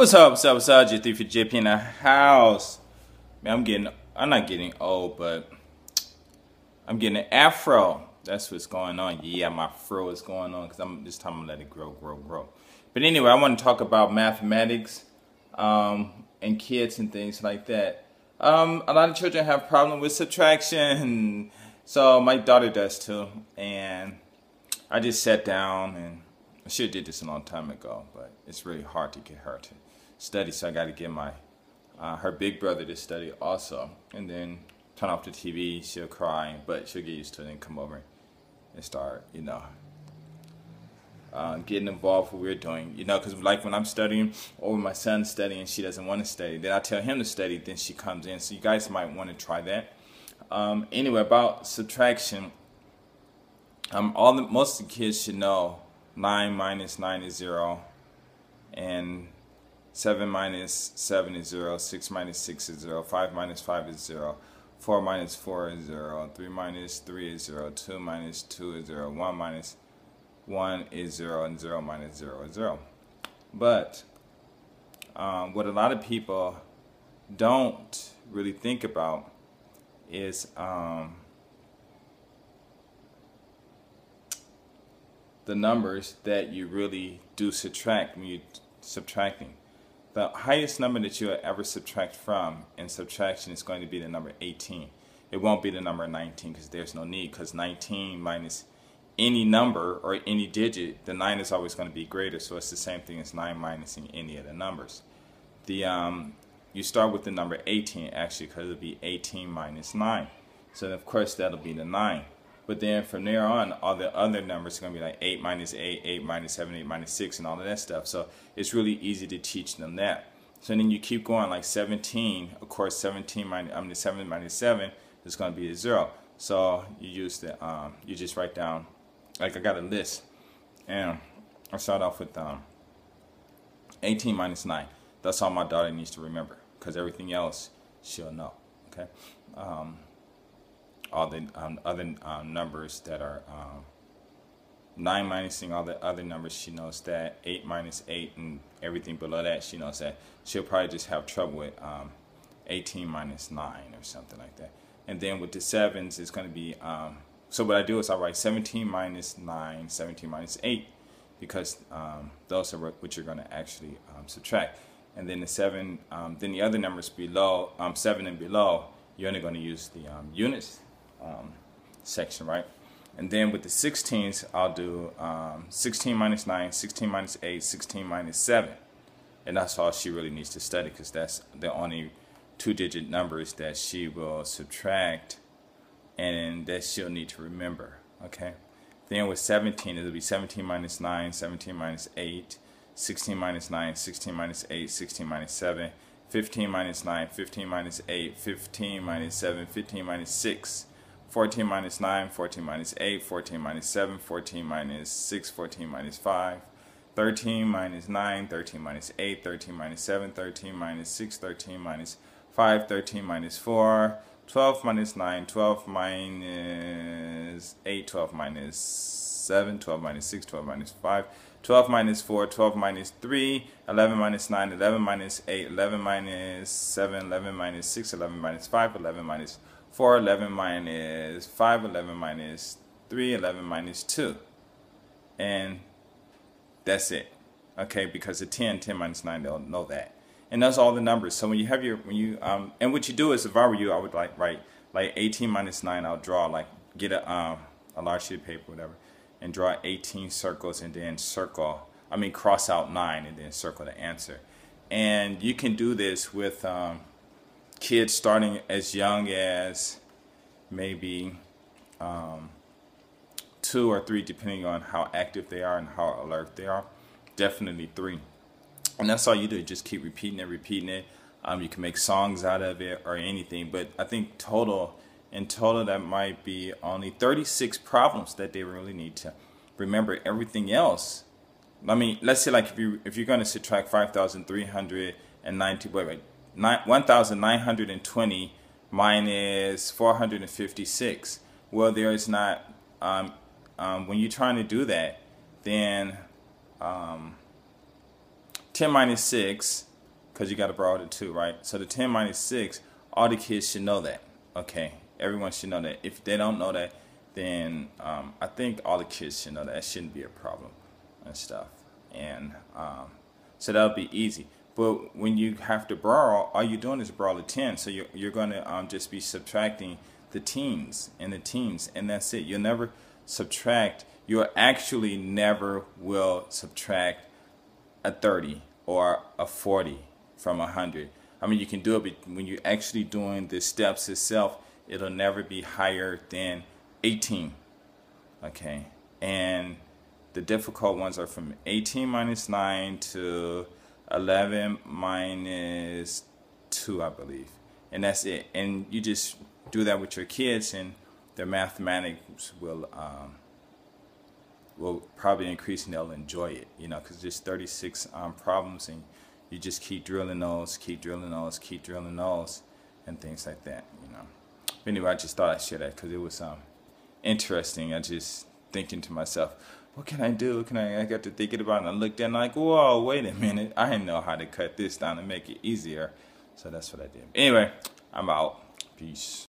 What's up, J3 for JP in the house. Man, I'm not getting old, but I'm getting an afro. That's what's going on. Yeah, my fro is going on because this time I'm letting it grow. But anyway, I want to talk about mathematics and kids and things like that. A lot of children have problems with subtraction, so my daughter does too. And I just sat down, and I should have did this a long time ago, but it's really hard to get her to study, so I got to get my her big brother to study also, and then turn off the TV. She'll cry, but she'll get used to it and come over and start, getting involved with what we're doing, because like when I'm studying or when my son's studying, she doesn't want to study, then I tell him to study, then she comes in. So you guys might want to try that. Anyway, about subtraction, most of the kids should know 9 minus 9 is 0, and 7 minus 7 is 0, 6 minus 6 is 0, 5 minus 5 is 0, 4 minus 4 is 0, 3 minus 3 is 0, 2 minus 2 is 0, 1 minus 1 is 0, and 0 minus 0 is 0. But what a lot of people don't really think about is the numbers that you really do subtract when you're subtracting. The highest number that you'll ever subtract from in subtraction is going to be the number 18. It won't be the number 19 because there's no need, because 19 minus any number or any digit, the 9 is always going to be greater, so it's the same thing as 9 minusing any of the numbers. You start with the number 18 actually, because it'll be 18 minus 9. So of course that'll be the 9. But then from there on, all the other numbers are going to be like 8 minus 8, 8 minus 7, 8 minus 6, and all of that stuff. So it's really easy to teach them that. So then you keep going, like 17. Of course, 7 minus 7 is going to be a 0. So you use you just write down, like I got a list, and I start off with 18 minus 9. That's all my daughter needs to remember, because everything else she'll know. Okay. All the other numbers that are 9 minusing all the other numbers, she knows that. 8 minus 8 and everything below that, she knows that. She'll probably just have trouble with 18 minus 9 or something like that. And then with the 7s, it's going to be, so what I do is I write 17 minus 9, 17 minus 8, because those are what you're going to actually subtract. And then then the other numbers below, 7 and below, you're only going to use the units section, right? And then with the 16s, I'll do 16 minus 9, 16 minus 8, 16 minus 7. And that's all she really needs to study, because that's the only 2-digit numbers that she will subtract and that she'll need to remember, okay? Then with 17, it'll be 17 minus 9, 17 minus 8, 16 minus 9, 16 minus 8, 16 minus 7, 15 minus 9, 15 minus 8, 15 minus 7, 15 minus 6, 14 minus 9, 14 minus 8, 14 minus 7, 14 minus 6, 14 minus 5, 13 minus 9, 13 minus 8, 13 minus 7, 13 minus 6, 13 minus 5, 13 minus 4, 12 minus 9, 12 minus 8, 12 minus 7, 12 minus 6, 12 minus 5, 12 minus 4, 12 minus 3, 11 minus 9, 11 minus 8, 11 minus 7, 11 minus 6, 11 minus 5, 11 minus 4, 11 minus 5, 11 minus 3, 11 minus 2. And that's it. Okay, because the 10 minus 9, they'll know that. And that's all the numbers. So when you have and what you do is, if I were you, I would write 18 minus 9, I'll draw, get a large sheet of paper, whatever, and draw 18 circles, and then cross out 9 and then circle the answer. And you can do this with kids starting as young as maybe 2 or 3, depending on how active they are and how alert they are. Definitely 3. And that's all you do. Just keep repeating it. You can make songs out of it or anything. But I think in total that might be only 36 problems that they really need to remember. Everything else, let's say if you're going to subtract 5,390, 1,920 minus 456. Well, there is not, when you're trying to do that, then 10 minus 6 because you got to borrow the 2, right? So the 10 minus 6, all the kids should know that. Okay, everyone should know that. If they don't know that, then I think all the kids should know that. It shouldn't be a problem and stuff. And so that'll be easy. But when you have to borrow, all you're doing is borrow the 10. So you're going to just be subtracting the teens, and that's it. You'll never subtract. You actually never will subtract a 30 or a 40 from 100. I mean, you can do it, but when you're actually doing the steps itself, it'll never be higher than 18. Okay, and the difficult ones are from 18 minus 9 to 11 minus 2, I believe, and that's it. And you just do that with your kids, and their mathematics will probably increase, and they'll enjoy it, you know, because there's 36 problems, and you just keep drilling those, keep drilling those, keep drilling those, and things like that, you know. But anyway, I just thought I'd share that because it was interesting. I just thinking to myself, what can I do? I got to thinking about it, and I looked at it and I'm like, whoa, wait a minute. I didn't know how to cut this down and make it easier. So that's what I did. Anyway, I'm out. Peace.